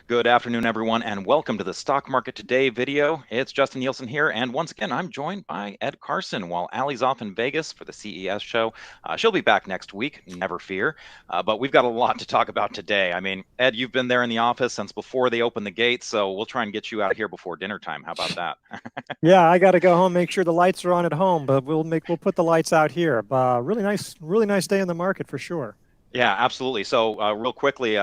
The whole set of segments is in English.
Good afternoon, everyone, and welcome to the Stock Market Today video. It's Justin Nielsen here, and once again, I'm joined by Ed Carson while Allie's off in Vegas for the CES show. She'll be back next week, never fear, but we've got a lot to talk about today. I mean, Ed, you've been there in the office since before they opened the gates, so we'll try and get you out of here before dinner time. How about that? Yeah, I got to go home, make sure the lights are on at home, but we'll put the lights out here. Really nice day in the market for sure. Yeah, absolutely. So real quickly,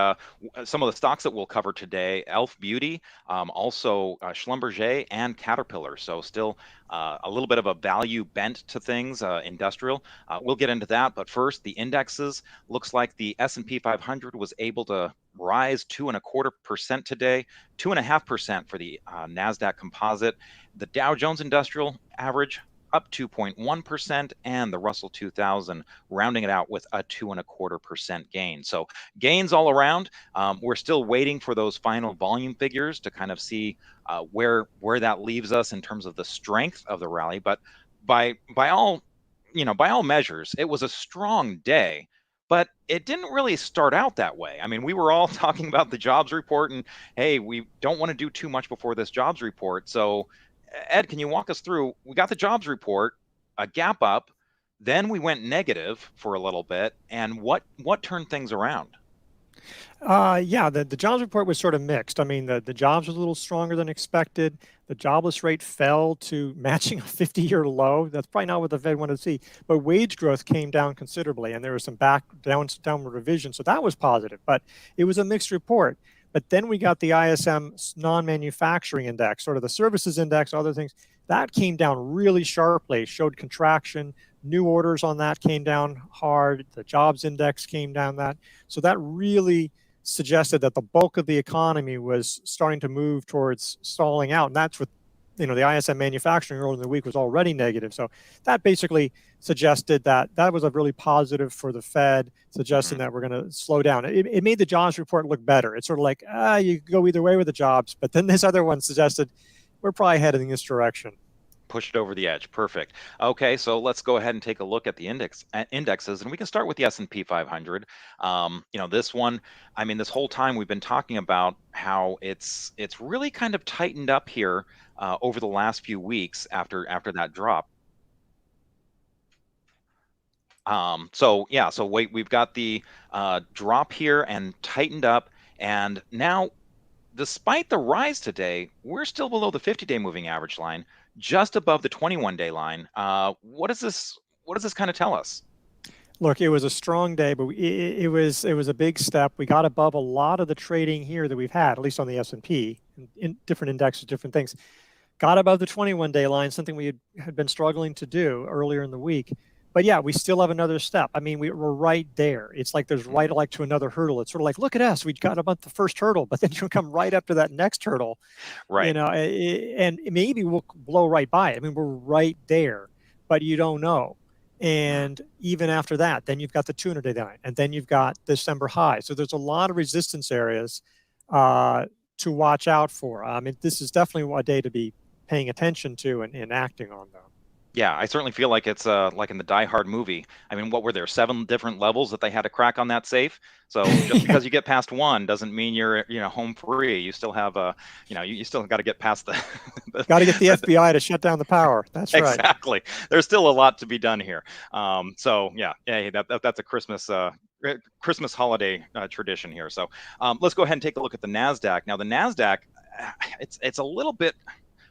some of the stocks that we'll cover today, Elf Beauty, also Schlumberger and Caterpillar. So still a little bit of a value bent to things, industrial. We'll get into that. But first, the indexes. Looks like the S&P 500 was able to rise 2.25% today, 2.5% for the NASDAQ composite. The Dow Jones Industrial Average up 2.1%, and the Russell 2000 rounding it out with a 2.25% gain. So gains all around. We're still waiting for those final volume figures to kind of see where that leaves us in terms of the strength of the rally. But by all measures, it was a strong day. But it didn't really start out that way. I mean, we were all talking about the jobs report, and hey, we don't want to do too much before this jobs report. So Ed, can you walk us through? We got the jobs report, a gap up, then we went negative for a little bit, and what turned things around? Yeah, the jobs report was sort of mixed. I mean, the jobs were a little stronger than expected. The jobless rate fell to matching a 50-year low. That's probably not what the Fed wanted to see. But wage growth came down considerably, and there was some downward revision. So that was positive. But it was a mixed report. But then we got the ISM non-manufacturing index, sort of the services index, other things. That came down really sharply, showed contraction. New orders on that came down hard. The jobs index came down that. So that really suggested that the bulk of the economy was starting to move towards stalling out. And that's what, the ISM manufacturing earlier in the week was already negative. So that basically suggested that was a really positive for the Fed, suggesting that we're going to slow down. It made the jobs report look better. It's sort of like, you go either way with the jobs. But then this other one suggested we're probably heading in this direction. Pushed over the edge. Perfect. Okay, so let's go ahead and take a look at the indexes, and we can start with the S&P 500. This one, I mean, this whole time we've been talking about how it's really kind of tightened up here over the last few weeks after that drop. We've got the drop here and tightened up, and now despite the rise today, we're still below the 50-day moving average line, just above the 21-day line. What does this kind of tell us? Look, it was a strong day, but it was a big step. We got above a lot of the trading here that we've had, at least on the S&P, in different indexes, different things. Got above the 21-day line, something we had been struggling to do earlier in the week. But yeah, we still have another step. I mean, we're right there. It's like there's right like to another hurdle. It's sort of like, look at us. We got above the first hurdle, but then you come right up to that next hurdle. Right. And maybe we'll blow right by it. I mean, we're right there, but you don't know. And even after that, then you've got the 200-day line, and then you've got December high. So there's a lot of resistance areas to watch out for. I mean, this is definitely a day to be paying attention to and acting on, though. Yeah, I certainly feel like it's like in the Die Hard movie. I mean, what were there, 7 different levels that they had to crack on that safe? So just because you get past one doesn't mean you're home free. You still have you still got to get past the got to get the FBI to shut down the power. That's right. Exactly. There's still a lot to be done here. That's a Christmas holiday tradition here. So let's go ahead and take a look at the NASDAQ. Now the NASDAQ, it's a little bit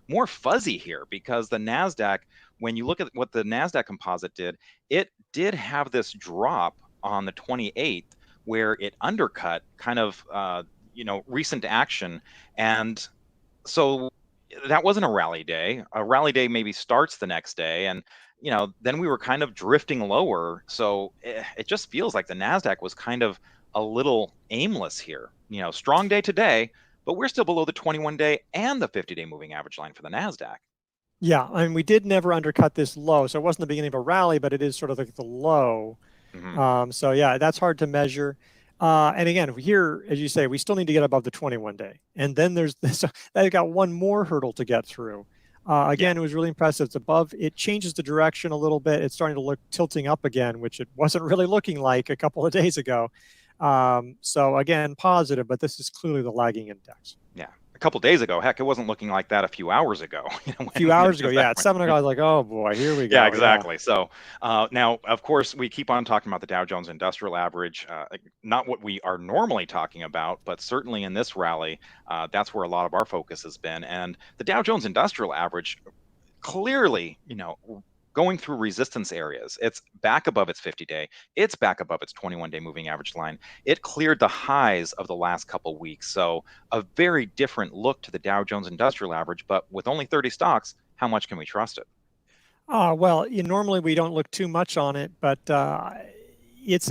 more fuzzy here because the NASDAQ, when you look at what the NASDAQ composite did, it did have this drop on the 28th where it undercut kind of, recent action. And so that wasn't a rally day. A rally day maybe starts the next day. And, then we were kind of drifting lower. So it just feels like the NASDAQ was kind of a little aimless here. Strong day today, but we're still below the 21-day and the 50-day moving average line for the NASDAQ. Yeah, I mean, we did never undercut this low, so it wasn't the beginning of a rally, but it is sort of like the low. So yeah, that's hard to measure. And again, here, as you say, we still need to get above the 21-day. And then there's this, they've got one more hurdle to get through. Again, it was really impressive. It's above, it changes the direction a little bit. It's starting to look tilting up again, which it wasn't really looking like a couple of days ago. So again, positive, but this is clearly the lagging index. Yeah. A couple days ago, heck, it wasn't looking like that a few hours ago. A few When it hours ago, was yeah, that at way. 7 o'clock, I was like, oh boy, here we Yeah, go. Yeah. exactly. So now, of course, we keep on talking about the Dow Jones Industrial Average, not what we are normally talking about, but certainly in this rally, that's where a lot of our focus has been. And the Dow Jones Industrial Average clearly, going through resistance areas. It's back above its 50-day. It's back above its 21-day moving average line. It cleared the highs of the last couple weeks. So a very different look to the Dow Jones Industrial Average, but with only 30 stocks, how much can we trust it? Well, normally we don't look too much on it, but there's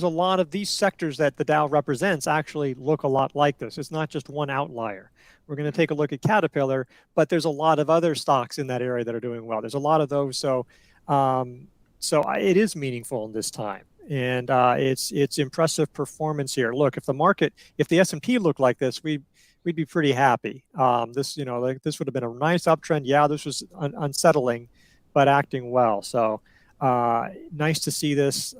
a lot of these sectors that the Dow represents actually look a lot like this. It's not just one outlier. We're going to take a look at Caterpillar, but there's a lot of other stocks in that area that are doing well. There's a lot of those, so it is meaningful in this time, and it's impressive performance here. Look, if the S&P looked like this, we'd be pretty happy. This would have been a nice uptrend. Yeah, this was unsettling, but acting well. So nice to see this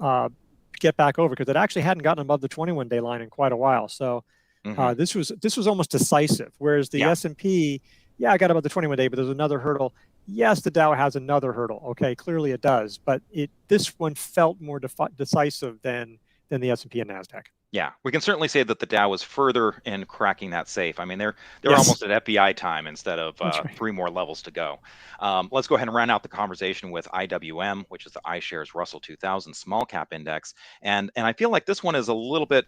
get back over, because it actually hadn't gotten above the 21-day line in quite a while. So this was almost decisive. Whereas the S&P, I got above the 21-day, but there's another hurdle. Yes, the Dow has another hurdle. Okay, clearly it does, but this one felt more decisive than the S&P and Nasdaq. Yeah, we can certainly say that the Dow was further in cracking that safe. I mean, they're Yes. almost at FBI time instead of That's right. 3 more levels to go. Let's go ahead and round out the conversation with IWM, which is the iShares Russell 2000 Small Cap Index, and I feel like this one is a little bit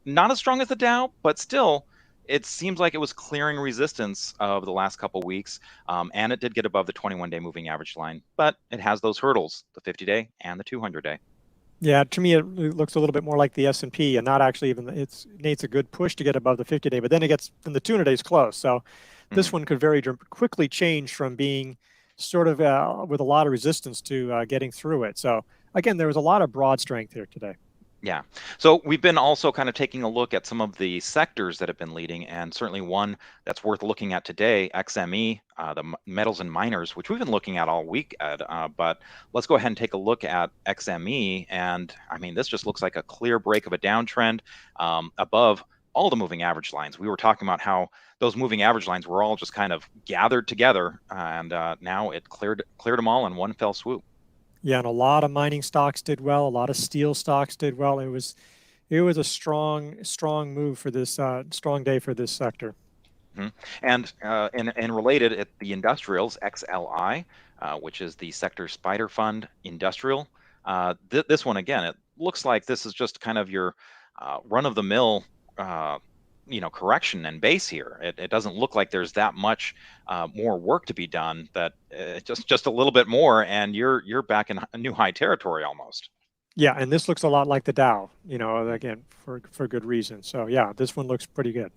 not as strong as the Dow, but still, it seems like it was clearing resistance of the last couple weeks, and it did get above the 21-day moving average line, but it has those hurdles, the 50-day and the 200-day. Yeah, to me, it looks a little bit more like the S&P, and not actually even. It needs a good push to get above the 50-day, but then the 200-day is close. So this one could very quickly change from being sort of with a lot of resistance to getting through it. So again, there was a lot of broad strength here today. Yeah. So we've been also kind of taking a look at some of the sectors that have been leading, and certainly one that's worth looking at today, XME, the metals and miners, which we've been looking at all week, Ed. But let's go ahead and take a look at XME. And I mean, this just looks like a clear break of a downtrend above all the moving average lines. We were talking about how those moving average lines were all just kind of gathered together, and now it cleared them all in one fell swoop. Yeah, and a lot of mining stocks did well. A lot of steel stocks did well. It was a strong move for this strong day for this sector. And related, the industrials XLI, which is the sector Spider Fund Industrial. This one again, it looks like this is just kind of your run-of-the-mill correction and base here. It doesn't look like there's that much more work to be done. That just a little bit more, and you're back in a new high territory almost. Yeah, and this looks a lot like the Dow. Again, for good reason. So yeah, this one looks pretty good.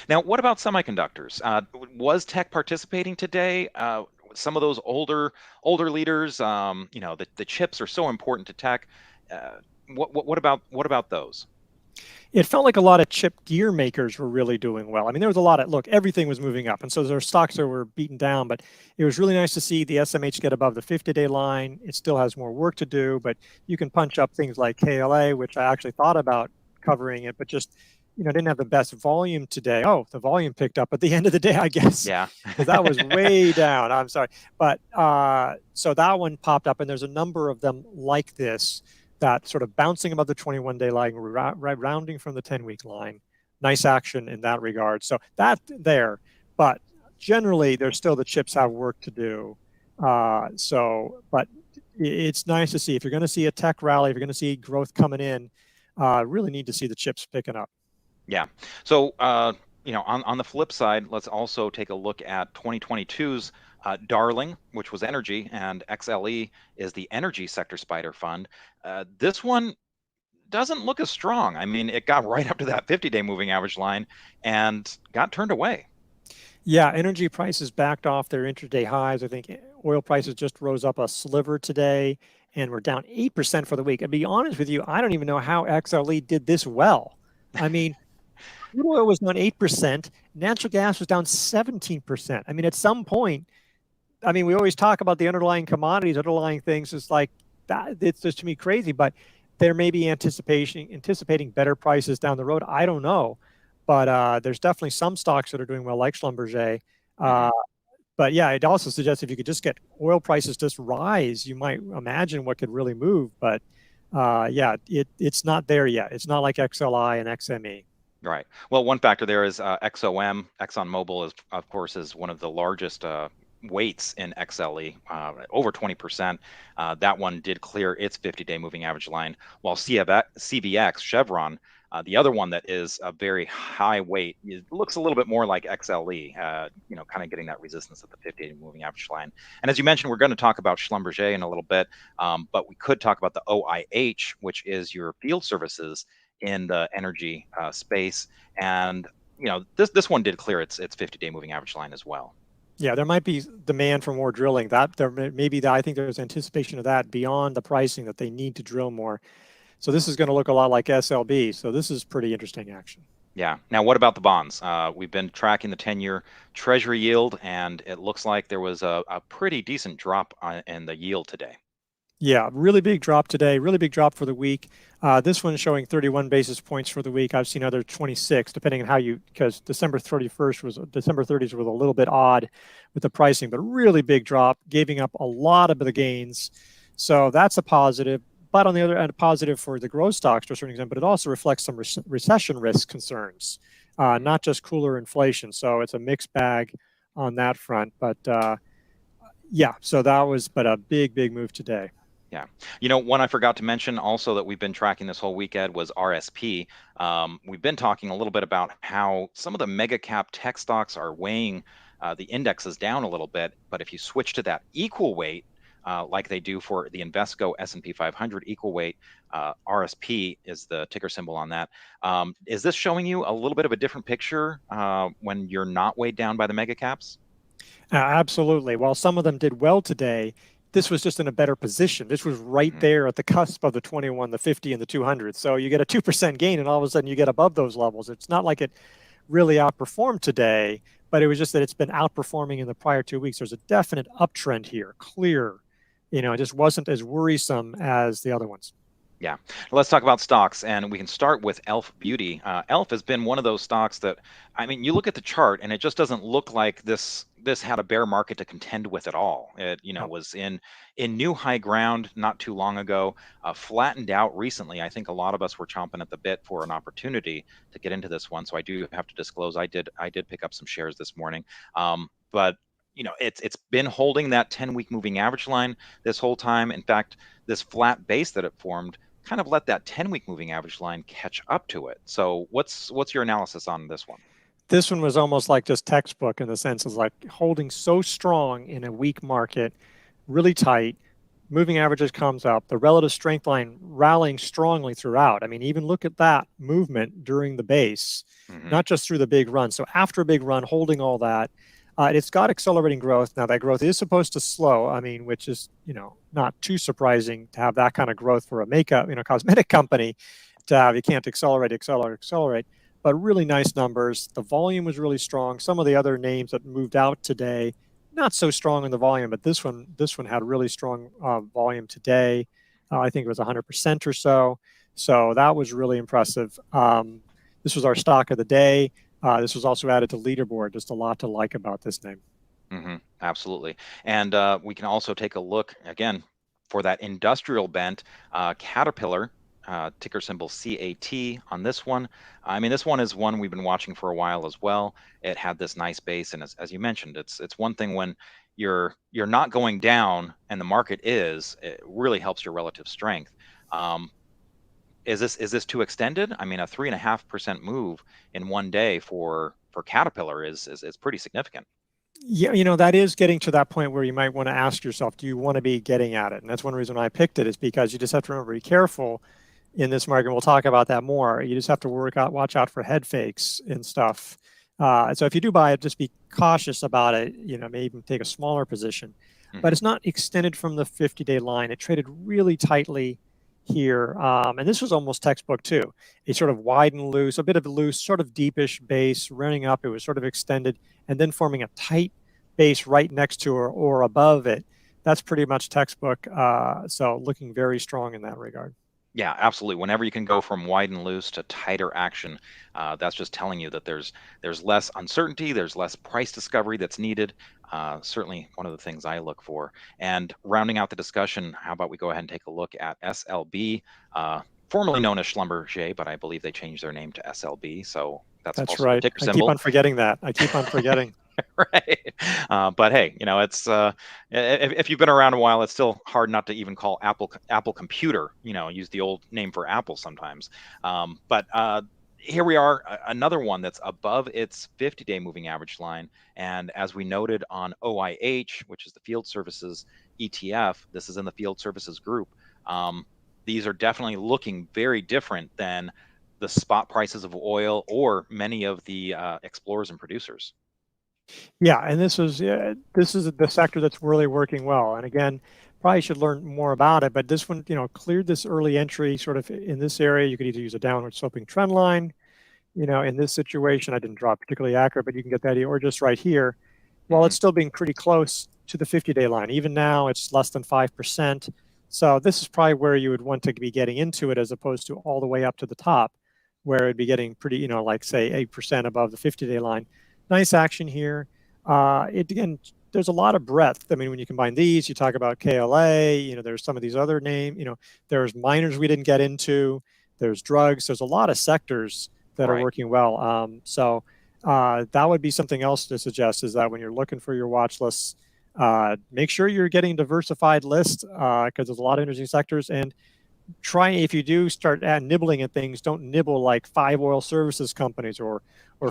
Now, what about semiconductors? Was tech participating today? Some of those older leaders, the chips are so important to tech. What about those? It felt like a lot of chip gear makers were really doing well. I mean, there was a lot of, look, everything was moving up. And so there were stocks that were beaten down, but it was really nice to see the SMH get above the 50-day line. It still has more work to do, but you can punch up things like KLA, which I actually thought about covering it, but just, didn't have the best volume today. Oh, the volume picked up at the end of the day, I guess. Yeah. Because that was way down. I'm sorry. But so that one popped up, and there's a number of them like this, that sort of bouncing above the 21-day line, rounding from the 10-week line. Nice action in that regard. So that there, but generally, there's still the chips have work to do. But it's nice to see. If you're going to see a tech rally, if you're going to see growth coming in, really need to see the chips picking up. Yeah. So, on the flip side, let's also take a look at 2022's Darling, which was energy, and XLE is the energy sector Spider Fund. This one doesn't look as strong. I mean, it got right up to that 50-day moving average line and got turned away. Yeah, energy prices backed off their intraday highs. I think oil prices just rose up a sliver today, and we're down 8% for the week. And to be honest with you, I don't even know how XLE did this well. I mean, crude oil was down 8%. Natural gas was down 17%. I mean, at some point, we always talk about the underlying commodities, underlying things. It's like that. It's just to me crazy. But there may be anticipating better prices down the road. I don't know, but there's definitely some stocks that are doing well, like Schlumberger. Hmm. But yeah, it also suggests if you could just get oil prices just rise, you might imagine what could really move. But yeah, it's not there yet. It's not like XLI and XME. Right. Well, one factor there is XOM. ExxonMobil is, of course, is one of the largest weights in XLE, over 20%. That one did clear its 50-day moving average line, while CVX, Chevron, the other one that is a very high weight, it looks a little bit more like XLE, kind of getting that resistance at the 50-day moving average line. And as you mentioned, we're going to talk about Schlumberger in a little bit, but we could talk about the OIH, which is your field services in the energy space. And this one did clear its 50-day moving average line as well. Yeah, there might be demand for more drilling. That there may be that. I think there's anticipation of that beyond the pricing that they need to drill more. So this is going to look a lot like SLB. So this is pretty interesting action. Yeah. Now, what about the bonds? We've been tracking the 10-year Treasury yield, and it looks like there was a pretty decent drop in the yield today. Yeah, really big drop today, really big drop for the week. This one's showing 31 basis points for the week. I've seen other 26, depending on how because December 30th was a little bit odd with the pricing, but really big drop, giving up a lot of the gains. So that's a positive. But on the other end, a positive for the growth stocks to a certain extent, but it also reflects some recession risk concerns, not just cooler inflation. So it's a mixed bag on that front. But yeah, so that was but a big move today. Yeah. One I forgot to mention also that we've been tracking this whole weekend was RSP. We've been talking a little bit about how some of the mega cap tech stocks are weighing the indexes down a little bit. But if you switch to that equal weight, like they do for the Invesco S&P 500 equal weight, RSP is the ticker symbol on that. Is this showing you a little bit of a different picture when you're not weighed down by the mega caps? Absolutely. While some of them did well today, this was just in a better position. This was right there at the cusp of the 21, the 50, and the 200. So you get a 2% gain, and all of a sudden you get above those levels. It's not like it really outperformed today, but it was just that it's been outperforming in the prior 2 weeks. There's a definite uptrend here, clear. It just wasn't as worrisome as the other ones. Yeah. Let's talk about stocks, and we can start with Elf Beauty. Elf has been one of those stocks that, you look at the chart and it just doesn't look like this had a bear market to contend with at all. It, was in new high ground not too long ago, flattened out recently. I think a lot of us were chomping at the bit for an opportunity to get into this one. So I do have to disclose I did pick up some shares this morning. But it's been holding that 10-week moving average line this whole time. In fact, this flat base that it formed kind of let that 10-week moving average line catch up to it. So what's your analysis on this one? This one was almost like just textbook in the sense of like holding so strong in a weak market, really tight. Moving averages comes up, the relative strength line rallying strongly throughout. Even look at that movement during the base, not just through the big run. So after a big run, holding all that, it's got accelerating growth. Now that growth is supposed to slow, which is, not too surprising to have that kind of growth for a makeup, cosmetic company to have. You can't accelerate. But really nice numbers. The volume was really strong. Some of the other names that moved out today, not so strong in the volume, but this one had really strong volume today. I think it was 100% or so. So that was really impressive. This was our stock of the day. This was also added to leaderboard. Just a lot to like about this name. Absolutely. And we can also take a look again for that industrial bent. Caterpillar, ticker symbol CAT on this one. This one is one we've been watching for a while as well. It had this nice base, and as you mentioned, it's one thing when you're not going down and the market is, it really helps your relative strength. Is this too extended? A 3.5% move in one day for Caterpillar is pretty significant. Yeah, that is getting to that point where you might want to ask yourself, do you want to be getting at it? And that's one reason I picked it, is because you just have to remember, be careful in this market. We'll talk about that more. You just have to watch out for head fakes and stuff. So if you do buy it, just be cautious about it. Maybe even take a smaller position. But it's not extended from the 50-day line. It traded really tightly here. And this was almost textbook too. It sort of wide and loose, a bit of a loose, sort of deepish base running up. It was sort of extended and then forming a tight base right next to or above it. That's pretty much textbook. So looking very strong in that regard. Yeah, absolutely. Whenever you can go from wide and loose to tighter action, that's just telling you that there's less uncertainty, there's less price discovery that's needed. Certainly, one of the things I look for. And rounding out the discussion, how about we go ahead and take a look at SLB, formerly known as Schlumberger, but I believe they changed their name to SLB. So that's That's also the right. ticker I keep symbol. on forgetting that. I keep on forgetting. Right. But hey, it's if you've been around a while, it's still hard not to even call Apple Computer. Use the old name for Apple sometimes. But here we are, another one that's above its 50-day moving average line. And as we noted on OIH, which is the Field Services ETF, this is in the Field Services group. These are definitely looking very different than the spot prices of oil or many of the explorers and producers. Yeah, and this is the sector that's really working well. And again, probably should learn more about it. But this one, cleared this early entry sort of in this area. You could either use a downward sloping trend line. In this situation, I didn't draw particularly accurate, but you can get that, or just right here. Well, it's still being pretty close to the 50-day line. Even now, it's less than 5%. So this is probably where you would want to be getting into it, as opposed to all the way up to the top, where it'd be getting pretty, like say 8% above the 50-day line. Nice action here. Again, there's a lot of breadth. I mean, when you combine these, you talk about KLA. There's some of these other names. There's miners we didn't get into. There's drugs. There's a lot of sectors that are working well. So that would be something else to suggest, is that when you're looking for your watch lists, make sure you're getting a diversified list, because there's a lot of interesting sectors. And try, if you do start nibbling at things, don't nibble like 5 oil services companies or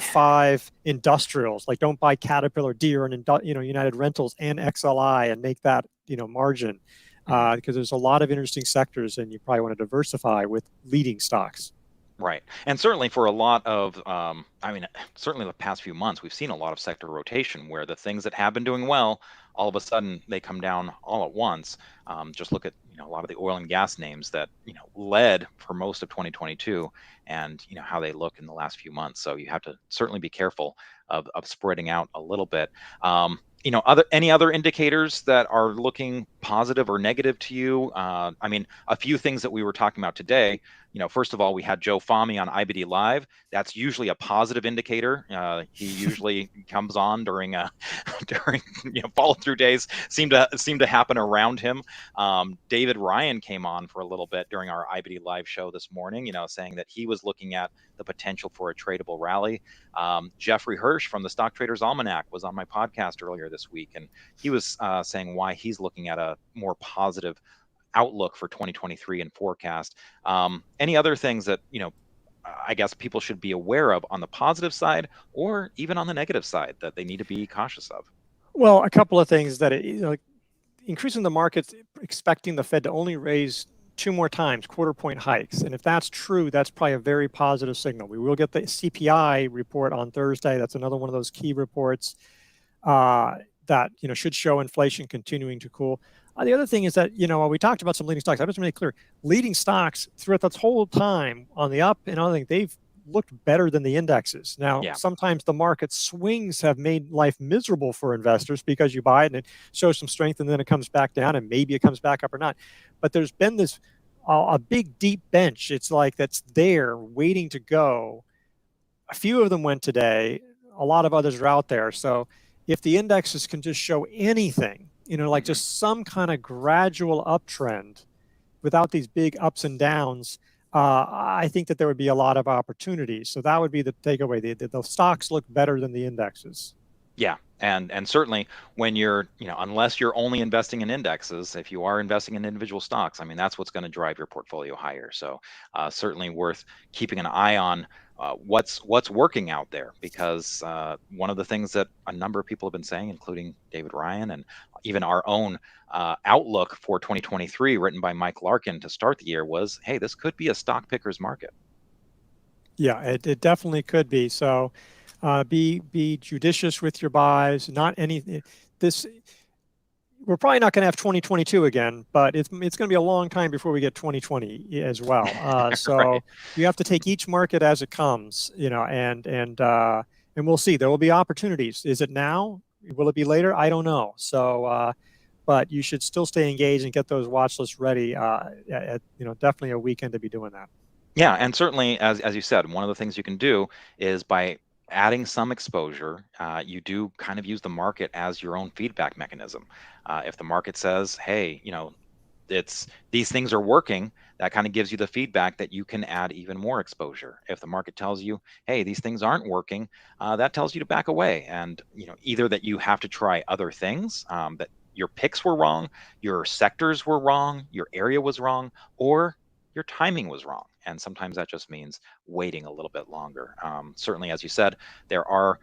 5 industrials. Like, don't buy Caterpillar, Deere, and United Rentals and XLI and make that margin, because there's a lot of interesting sectors, and you probably want to diversify with leading stocks. Right. And certainly for a lot of, certainly the past few months, we've seen a lot of sector rotation where the things that have been doing well, all of a sudden they come down all at once. Just look at, a lot of the oil and gas names that, led for most of 2022, and, how they look in the last few months. So you have to certainly be careful of spreading out a little bit. Any other indicators that are looking positive or negative to you? A few things that we were talking about today. First of all, we had Joe Fahmy on IBD Live. That's usually a positive indicator. He usually comes on during during follow-through days seem to happen around him. David Ryan came on for a little bit during our IBD Live show this morning, saying that he was looking at the potential for a tradable rally. Jeffrey Hirsch from the Stock Traders Almanac was on my podcast earlier this week, and he was saying why he's looking at a more positive outlook for 2023 and forecast. Any other things that I guess people should be aware of on the positive side, or even on the negative side, that they need to be cautious of? Well, a couple of things that increasing the markets, expecting the Fed to only raise 2 more times, quarter point hikes. And if that's true, that's probably a very positive signal. We will get the CPI report on Thursday. That's another one of those key reports that should show inflation continuing to cool. The other thing is that we talked about some leading stocks. I was really clear. Leading stocks throughout this whole time on the up and other things, they've looked better than the indexes. Now, sometimes the market swings have made life miserable for investors, because you buy it and it shows some strength and then it comes back down, and maybe it comes back up or not. But there's been this a big deep bench. It's like that's there waiting to go. A few of them went today. A lot of others are out there. So if the indexes can just show anything, like just some kind of gradual uptrend without these big ups and downs, I think that there would be a lot of opportunities. So that would be the takeaway. The stocks look better than the indexes. Yeah. And certainly when you're, unless you're only investing in indexes, if you are investing in individual stocks, that's what's going to drive your portfolio higher. So certainly worth keeping an eye on what's working out there, because one of the things that a number of people have been saying, including David Ryan and even our own outlook for 2023 written by Mike Larkin to start the year, was, hey, this could be a stock picker's market. Yeah, it definitely could be. So be judicious with your buys. Not any this. We're probably not going to have 2022 again, but it's going to be a long time before we get 2020 as well. So Right. You have to take each market as it comes, and we'll see. There will be opportunities. Is it now? Will it be later? I don't know. So but you should still stay engaged and get those watch lists ready. Definitely a weekend to be doing that. Yeah, and certainly, as you said, one of the things you can do is by adding some exposure, you do kind of use the market as your own feedback mechanism. If the market says, "Hey, it's these things are working," that kind of gives you the feedback that you can add even more exposure. If the market tells you, "Hey, these things aren't working," that tells you to back away, and either that you have to try other things, that your picks were wrong, your sectors were wrong, your area was wrong, or your timing was wrong. And sometimes that just means waiting a little bit longer. Certainly, as you said, there are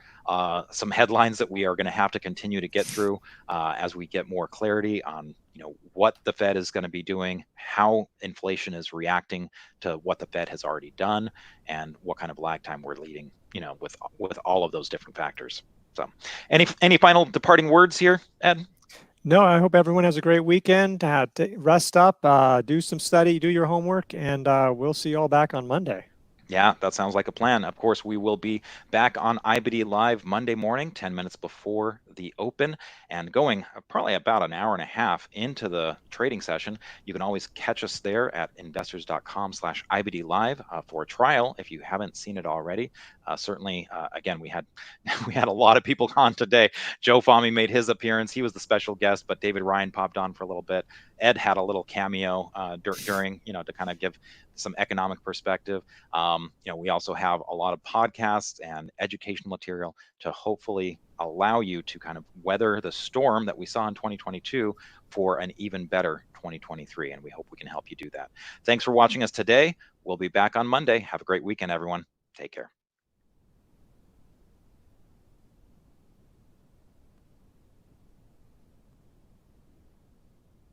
some headlines that we are going to have to continue to get through as we get more clarity on what the Fed is going to be doing, how inflation is reacting to what the Fed has already done, and what kind of lag time we're leading, with all of those different factors. So, any final departing words here, Ed? No, I hope everyone has a great weekend. Rest up, do some study, do your homework, and we'll see you all back on Monday. Yeah, that sounds like a plan. Of course, we will be back on IBD Live Monday morning, 10 minutes before the open, and going probably about an hour and a half into the trading session. You can always catch us there at investors.com/IBD Live for a trial if you haven't seen it already. Certainly, again, we had we had a lot of people on today. Joe Fahmy made his appearance. He was the special guest, but David Ryan popped on for a little bit. Ed had a little cameo during, to kind of give some economic perspective. We also have a lot of podcasts and educational material to hopefully allow you to kind of weather the storm that we saw in 2022 for an even better 2023. And we hope we can help you do that. Thanks for watching us today. We'll be back on Monday. Have a great weekend, everyone. Take care.